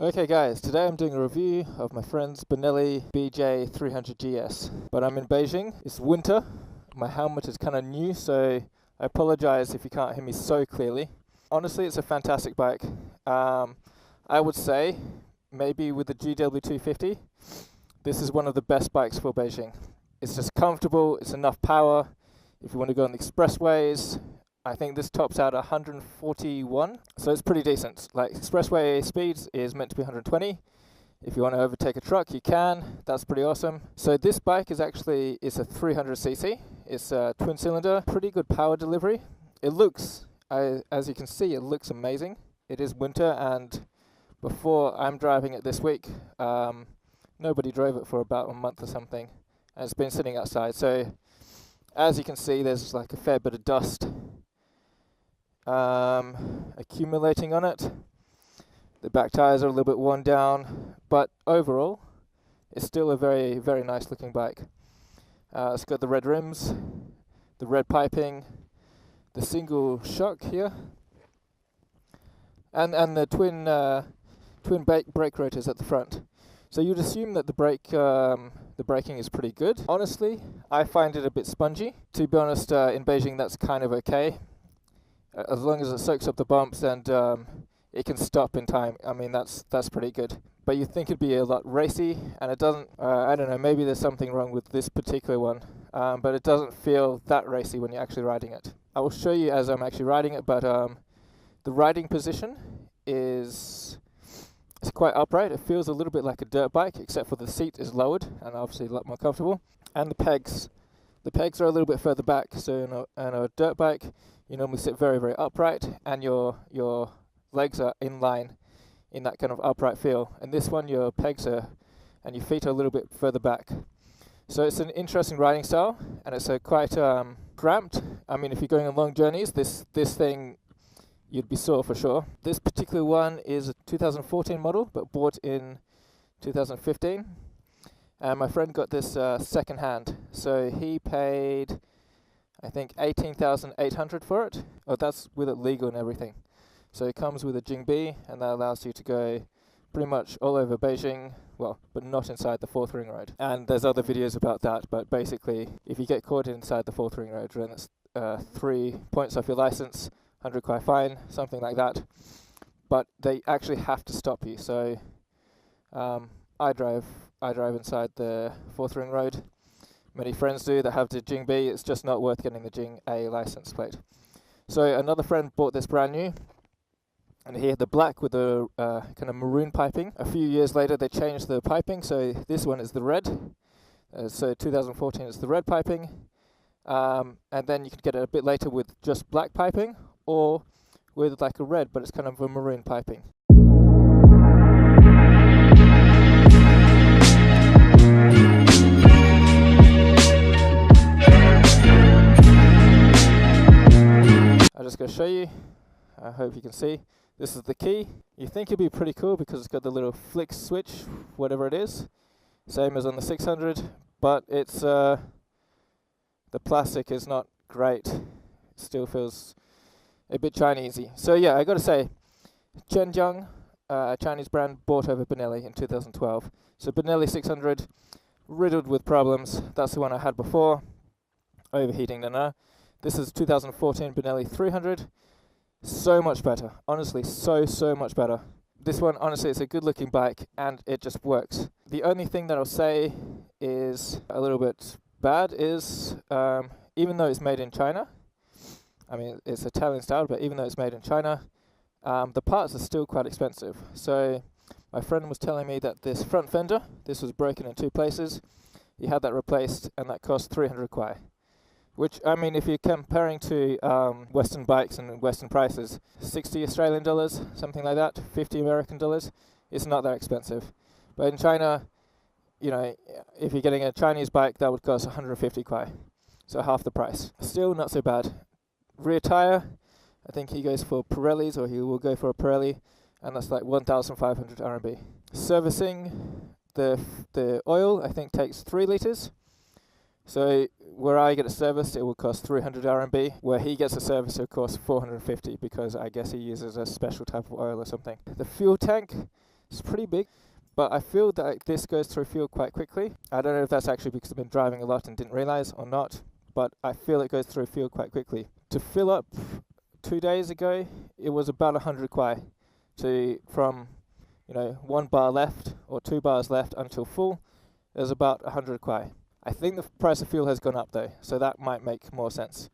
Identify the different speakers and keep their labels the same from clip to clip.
Speaker 1: Okay guys, today I'm doing a review of my friend's Benelli BJ300GS. But I'm in Beijing, it's winter, my helmet is kind of new, so I apologize if you can't hear me so clearly. Honestly, it's a fantastic bike. I would say, maybe with the GW250, this is one of the best bikes for Beijing. It's just comfortable, it's enough power. If you want to go on the expressways, I think this tops out 141, so it's pretty decent. Like, expressway speeds is meant to be 120. If you want to overtake a truck, you can. That's pretty awesome. So this bike is actually, it's a 300cc. It's a twin cylinder, pretty good power delivery. It looks, as you can see, it looks amazing. It is winter, and before I'm driving it this week, nobody drove it for about a month or something, and it's been sitting outside. So as you can see, there's like a fair bit of dust accumulating on it. The back tires are a little bit worn down, but overall it's still a very, very nice looking bike. It's got the red rims, the red piping, the single shock here, and the twin brake rotors at the front. So you'd assume that the braking is pretty good. Honestly, I find it a bit spongy. To be honest, in Beijing that's kind of okay. As long as it soaks up the bumps and it can stop in time, I mean, that's pretty good. But you'd think it'd be a lot racy, and it doesn't. I don't know, maybe there's something wrong with this particular one, but it doesn't feel that racy when you're actually riding it. I will show you as I'm actually riding it, but the riding position is quite upright. It feels a little bit like a dirt bike, except for the seat is lowered and obviously a lot more comfortable. And the pegs are a little bit further back. So in a dirt bike, you normally sit very, very upright, and your legs are in line in that kind of upright feel. And this one, your pegs are, and your feet are a little bit further back. So it's an interesting riding style, and it's quite cramped. I mean, if you're going on long journeys, this thing, you'd be sore for sure. This particular one is a 2014 model, but bought in 2015. And my friend got this second hand. So he paid, I think, 18,800 for it. Oh, that's with it legal and everything. So it comes with a Jing B, and that allows you to go pretty much all over Beijing, well, but not inside the 4th ring road. And there's other videos about that, but basically, if you get caught inside the 4th ring road, then it's 3 points off your license, 100 kwai fine, something like that. But they actually have to stop you. So I drive inside the 4th ring road. Many friends do that have the Jing B. It's just not worth getting the Jing A license plate. So another friend bought this brand new, and he had the black with the kind of maroon piping. A few years later they changed the piping, so this one is the red. So 2014 is the red piping. And then you could get it a bit later with just black piping, or with like a red, but it's kind of a maroon piping. I'm just going to show you. I hope you can see. This is the key. You think it'd be pretty cool because it's got the little flick switch, whatever it is. Same as on the 600, but it's the plastic is not great. It still feels a bit Chinesey. So yeah, I got to say, Qianjiang, a Chinese brand, bought over Benelli in 2012. So Benelli 600, riddled with problems. That's the one I had before. Overheating, This is 2014 Benelli 300. So much better. Honestly, so much better. This one, honestly, it's a good looking bike, and it just works. The only thing that I'll say is a little bit bad is, even though it's made in China, I mean, it's Italian style, but even though it's made in China, the parts are still quite expensive. So my friend was telling me that this front fender, this was broken in 2 places. He had that replaced, and that cost 300 kwai. Which, I mean, if you're comparing to Western bikes and Western prices, 60 Australian dollars, something like that, 50 American dollars, it's not that expensive. But in China, you know, if you're getting a Chinese bike, that would cost 150 kwai, so half the price. Still not so bad. Rear tire, I think he goes for Pirellis, or he will go for a Pirelli, and that's like 1,500 RMB. Servicing, the oil, I think, takes 3 litres. So where I get it serviced, it will cost 300 RMB. Where he gets a service, it will cost 450, because I guess he uses a special type of oil or something. The fuel tank, It's pretty big, but I feel that this goes through fuel quite quickly. I don't know if that's actually because I've been driving a lot and didn't realize or not, but I feel it goes through fuel quite quickly. To fill up 2 days ago, it was about 100 kwai from 1 bar left or 2 bars left until full. There's about 100 kwai. I think the price of fuel has gone up though, so that might make more sense.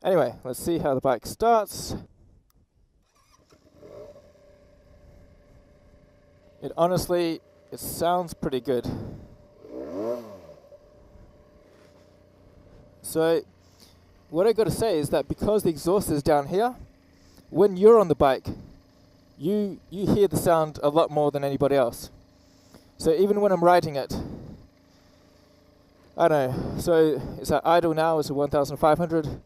Speaker 1: Anyway, let's see how the bike starts. It sounds pretty good. So what I got to say is that because the exhaust is down here, when you're on the bike, you hear the sound a lot more than anybody else. So even when I'm riding it, I don't know, so it's at idle now, it's a 1500.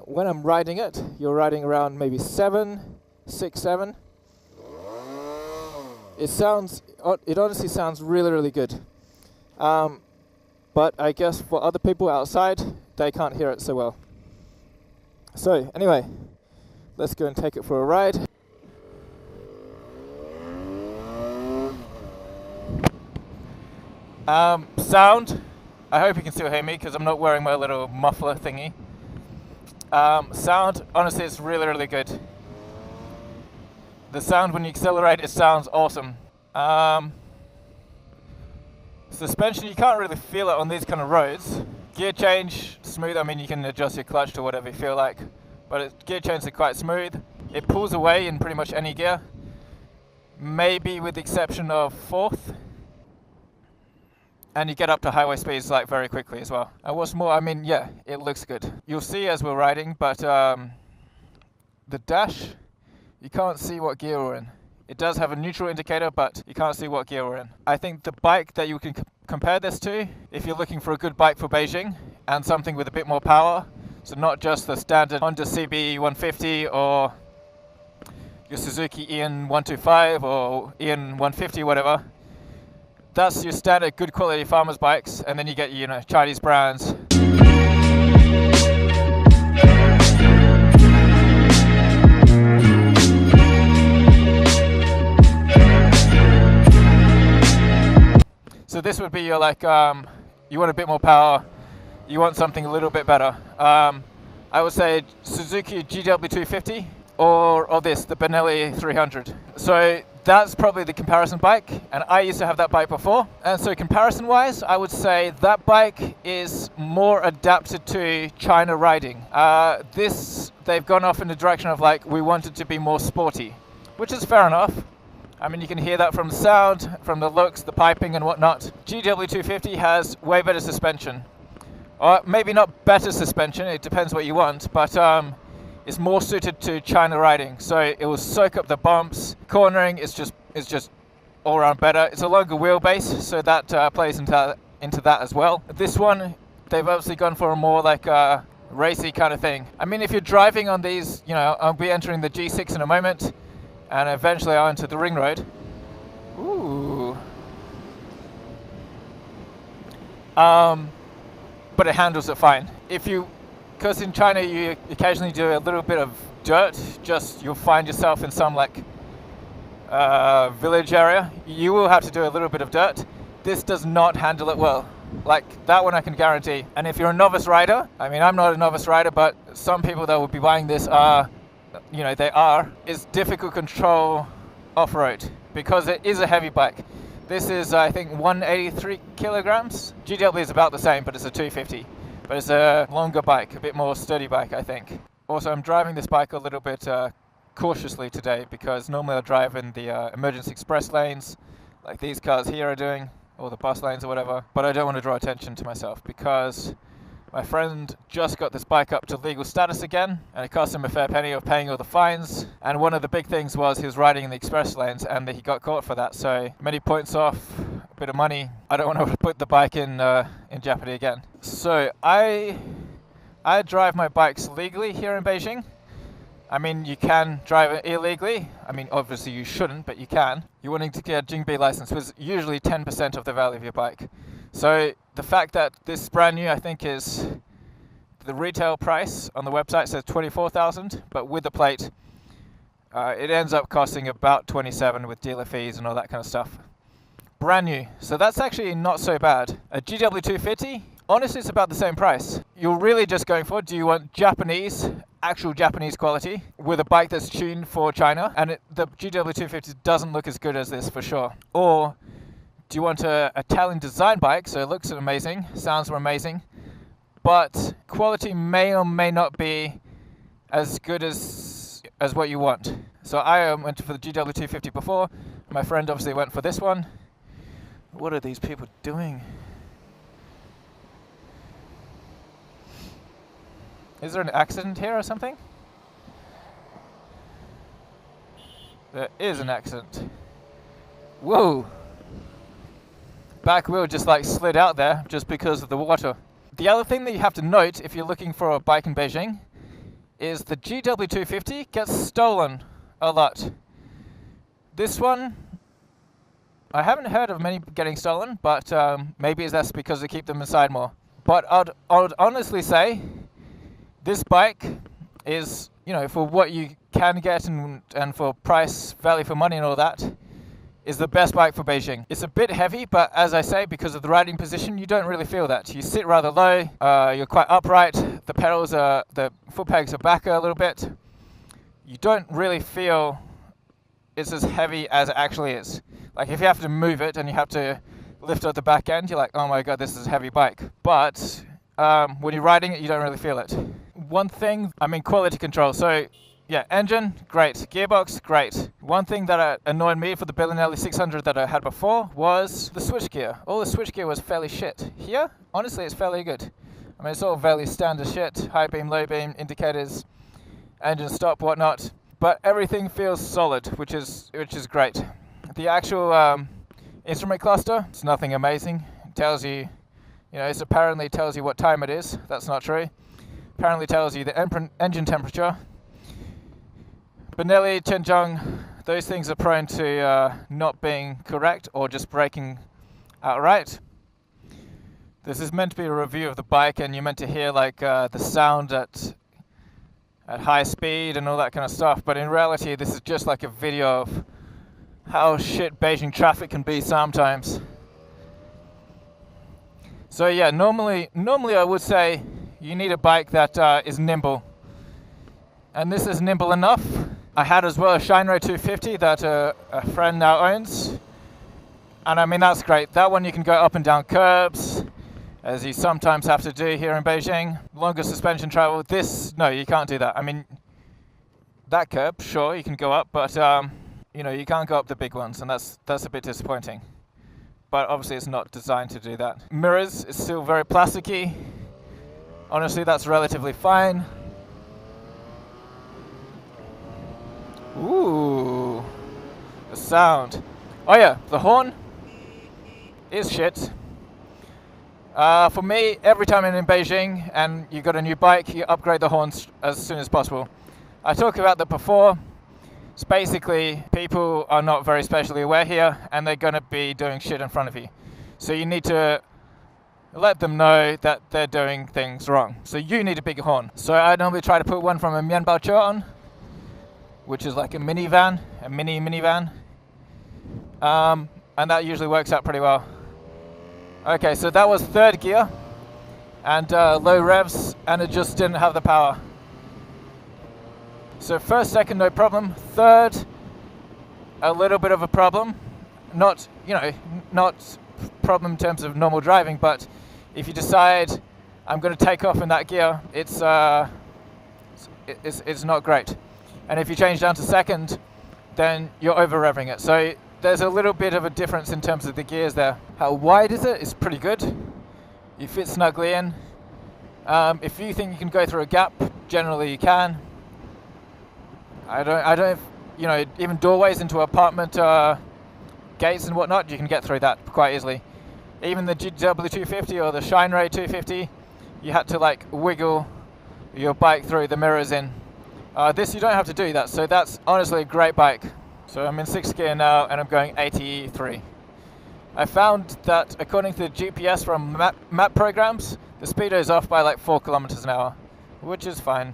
Speaker 1: When I'm riding it, you're riding around maybe 6, 7. It honestly sounds really, really good. But I guess for other people outside, they can't hear it so well. So anyway, let's go and take it for a ride. Sound, I hope you can still hear me because I'm not wearing my little muffler thingy. Sound, honestly, it's really, really good. The sound when you accelerate, it sounds awesome. Suspension, you can't really feel it on these kind of roads. Gear change, smooth. I mean, you can adjust your clutch to whatever you feel like, but gear changes are quite smooth. It pulls away in pretty much any gear, maybe with the exception of 4th. And you get up to highway speeds like very quickly as well. And what's more, I mean, yeah, it looks good. You'll see as we're riding, but the dash, you can't see what gear we're in. It does have a neutral indicator, but you can't see what gear we're in. I think the bike that you can compare this to, if you're looking for a good bike for Beijing and something with a bit more power, so not just the standard Honda CB 150 or your Suzuki EN 125 or EN 150, whatever. That's your standard good quality farmers bikes, and then you get Chinese brands. So this would be your you want a bit more power, you want something a little bit better. I would say Suzuki GW250 or this, the Benelli 300. So that's probably the comparison bike, and I used to have that bike before. And so comparison wise, I would say that bike is more adapted to China riding. They've gone off in the direction of we want it to be more sporty, which is fair enough. I mean, you can hear that from the sound, from the looks, the piping and whatnot. GW250 has way better suspension. Or maybe not better suspension, it depends what you want, but it's more suited to China riding. So it will soak up the bumps. Cornering is just all around better. It's a longer wheelbase, so that plays into that as well. This one, they've obviously gone for a more racy kind of thing. I mean, if you're driving on these, I'll be entering the G6 in a moment, and eventually I'll enter the ring road. Ooh. But it handles it fine. Because in China you occasionally do a little bit of dirt, you'll find yourself in some village area, you will have to do a little bit of dirt. This does not handle it well. That one I can guarantee. And if you're a novice rider, I mean, I'm not a novice rider, but some people that will be buying this it's difficult control off-road because it is a heavy bike. This is, I think, 183 kilograms. GW is about the same, but it's a 250. But it's a longer bike, a bit more sturdy bike, I think. Also, I'm driving this bike a little bit cautiously today because normally I drive in the emergency express lanes, like these cars here are doing, or the bus lanes or whatever. But I don't want to draw attention to myself because my friend just got this bike up to legal status again, and it cost him a fair penny of paying all the fines. And one of the big things was he was riding in the express lanes, and he got caught for that. So many points off, a bit of money. I don't want to put the bike in jeopardy again. So I drive my bikes legally here in Beijing. I mean, you can drive it illegally. I mean, obviously you shouldn't, but you can. You're wanting to get a Jing B license, which is usually 10% of the value of your bike. So the fact that this is brand new, I think, is the retail price on the website says 24,000, but with the plate, It ends up costing about 27 with dealer fees and all that kind of stuff. Brand new, so that's actually not so bad. A GW250, honestly it's about the same price. You're really just going for, do you want Japanese, actual Japanese quality with a bike that's tuned for China, and the GW250 doesn't look as good as this for sure, or do you want a Italian design bike, so it looks amazing, sounds amazing, but quality may or may not be as good as what you want. So I went for the GW250 before, my friend obviously went for this one. What are these people doing? Is there an accident here or something? There is an accident. Whoa! Back wheel just like slid out there just because of the water. The other thing that you have to note if you're looking for a bike in Beijing is the GW250 gets stolen a lot. This one, I haven't heard of many getting stolen, but maybe that's because they keep them inside more. But I'd honestly say this bike is, you know, for what you can get and for price, value for money and all that, is the best bike for Beijing. It's a bit heavy, but as I say, because of the riding position, you don't really feel that. You sit rather low, you're quite upright, the pedals are, the foot pegs are back a little bit. You don't really feel it's as heavy as it actually is. Like if you have to move it and you have to lift up the back end, you're like, oh my god, this is a heavy bike. But when you're riding it, you don't really feel it. One thing, I mean quality control. So yeah, engine, great. Gearbox, great. One thing that annoyed me for the Benelli 600 that I had before was the switchgear. All the switchgear was fairly shit. Here, honestly, it's fairly good. I mean, it's all fairly standard shit. High beam, low beam, indicators, engine stop, whatnot. But everything feels solid, which is great. The actual instrument cluster, it's nothing amazing. It tells you, it apparently tells you what time it is. That's not true. Apparently tells you the engine temperature. Benelli, Qianjiang, those things are prone to not being correct or just breaking outright. This is meant to be a review of the bike, and you're meant to hear like the sound at high speed and all that kind of stuff. But in reality, this is just like a video of how shit Beijing traffic can be sometimes. So yeah, normally I would say you need a bike that is nimble, and this is nimble enough. I had as well a Shinro 250 that a friend now owns, and I mean that's great. That one you can go up and down curbs, as you sometimes have to do here in Beijing. Longer suspension travel. This, no, you can't do that. I mean, that curb, sure, you can go up, but you can't go up the big ones, and that's a bit disappointing. But obviously it's not designed to do that. Mirrors, it's still very plasticky. Honestly, that's relatively fine. Ooh, the sound. Oh yeah, the horn is shit. For me, every time I'm in Beijing and you got a new bike, you upgrade the horns as soon as possible. I talked about that before. It's basically people are not very spatially aware here, and they're going to be doing shit in front of you. So you need to let them know that they're doing things wrong. So you need a bigger horn. So I normally try to put one from a Mianbao on, which is like a minivan, a minivan. And that usually works out pretty well. Okay, so that was third gear, and low revs, and it just didn't have the power. So first, second, no problem. Third, a little bit of a problem. Not problem in terms of normal driving, but if you decide I'm going to take off in that gear, it's not great. And if you change down to second, then you're over revving it. So there's a little bit of a difference in terms of the gears there. How wide is it? It's pretty good. You fit snugly in. If you think you can go through a gap, generally you can. I don't, even doorways into apartment gates and whatnot, you can get through that quite easily. Even the GW250 or the Shinro 250, you had to like wiggle your bike through the mirrors in. This you don't have to do that, so that's honestly a great bike. So I'm in 6th gear now, and I'm going 83. I found that according to the GPS from map programs, the speedo is off by like 4 kilometers an hour, which is fine.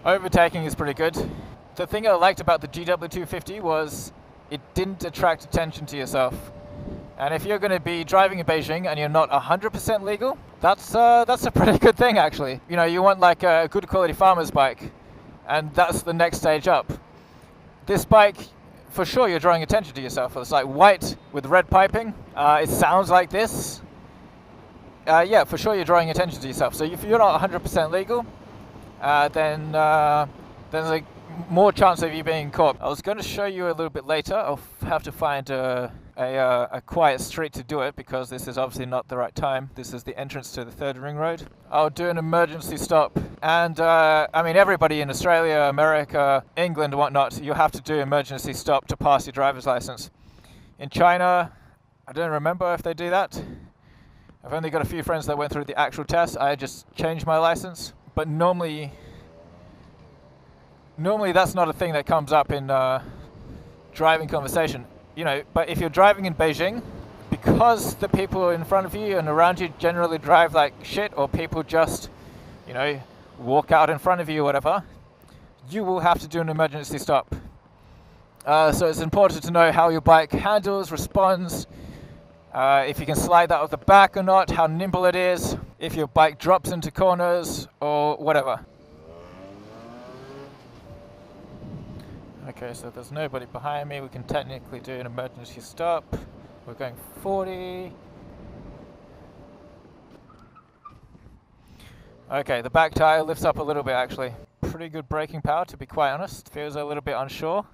Speaker 1: Overtaking is pretty good. The thing I liked about the GW250 was it didn't attract attention to yourself. And if you're going to be driving in Beijing and you're not 100% legal, that's a pretty good thing actually. You know, you want like a good quality farmer's bike, and that's the next stage up. This bike, for sure you're drawing attention to yourself. It's like white with red piping. It sounds like this. Yeah, for sure you're drawing attention to yourself. So if you're not 100% legal, then there's a more chance of you being caught. I was going to show you a little bit later. I'll have to find a quiet street to do it, because this is obviously not the right time. This is the entrance to the 3rd ring road. I'll do an emergency stop, and I mean everybody in Australia, America, England, whatnot, you have to do emergency stop to pass your driver's license. In China, I don't remember if they do that. I've only got a few friends that went through the actual test. I just changed my license, but normally that's not a thing that comes up in driving conversation. You know, but if you're driving in Beijing, because the people in front of you and around you generally drive like shit, or people just, you know, walk out in front of you or whatever, you will have to do an emergency stop. So it's important to know how your bike handles, responds, if you can slide that off the back or not, how nimble it is, if your bike drops into corners or whatever. Okay, so there's nobody behind me. We can technically do an emergency stop. We're going 40. Okay, the back tire lifts up a little bit actually. Pretty good braking power, to be quite honest. Feels a little bit unsure.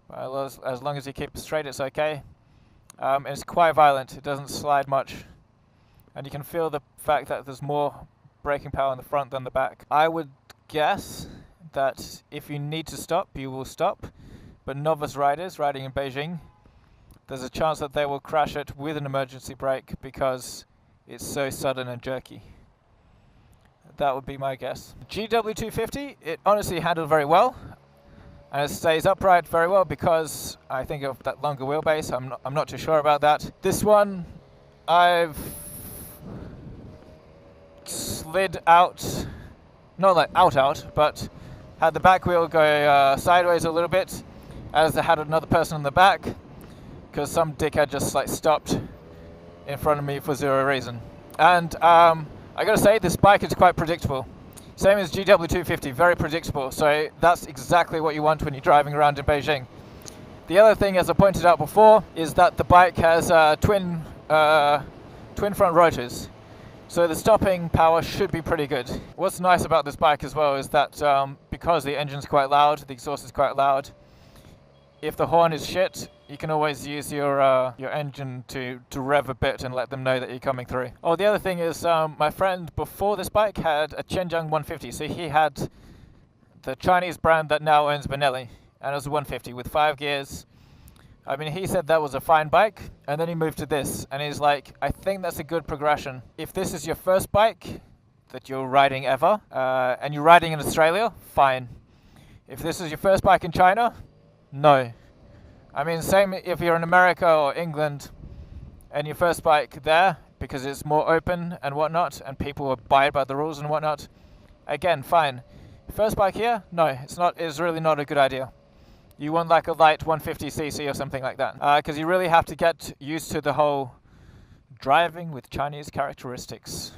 Speaker 1: But as long as you keep it straight, it's okay. It's quite violent. It doesn't slide much. And you can feel the fact that there's more braking power in the front than the back. I would guess that if you need to stop, you will stop, but novice riders riding in Beijing, there's a chance that they will crash it with an emergency brake because it's so sudden and jerky. That would be my guess. GW250, it honestly handled very well, and it stays upright very well because I think of that longer wheelbase. I'm not too sure about that. This one, I've slid out, not like out, but had the back wheel go sideways a little bit as I had another person in the back, because some dickhead just like stopped in front of me for zero reason. And I gotta say, this bike is quite predictable. Same as GW250, very predictable. So that's exactly what you want when you're driving around in Beijing. The other thing, as I pointed out before, is that the bike has twin front rotors. So the stopping power should be pretty good. What's nice about this bike as well is that because the engine's quite loud, the exhaust is quite loud, if the horn is shit, you can always use your engine to rev a bit and let them know that you're coming through. Oh, the other thing is my friend before this bike had a Qianjiang 150, so he had the Chinese brand that now owns Benelli, and it was a 150 with 5 gears. I mean, he said that was a fine bike, and then he moved to this, and he's like, I think that's a good progression. If this is your first bike that you're riding ever, and you're riding in Australia, fine. If this is your first bike in China, no. I mean, same if you're in America or England, and your first bike there, because it's more open and whatnot, and people abide by the rules and whatnot, again, fine. First bike here, no, it's really not a good idea. You want like a light 150cc or something like that, because you really have to get used to the whole driving with Chinese characteristics.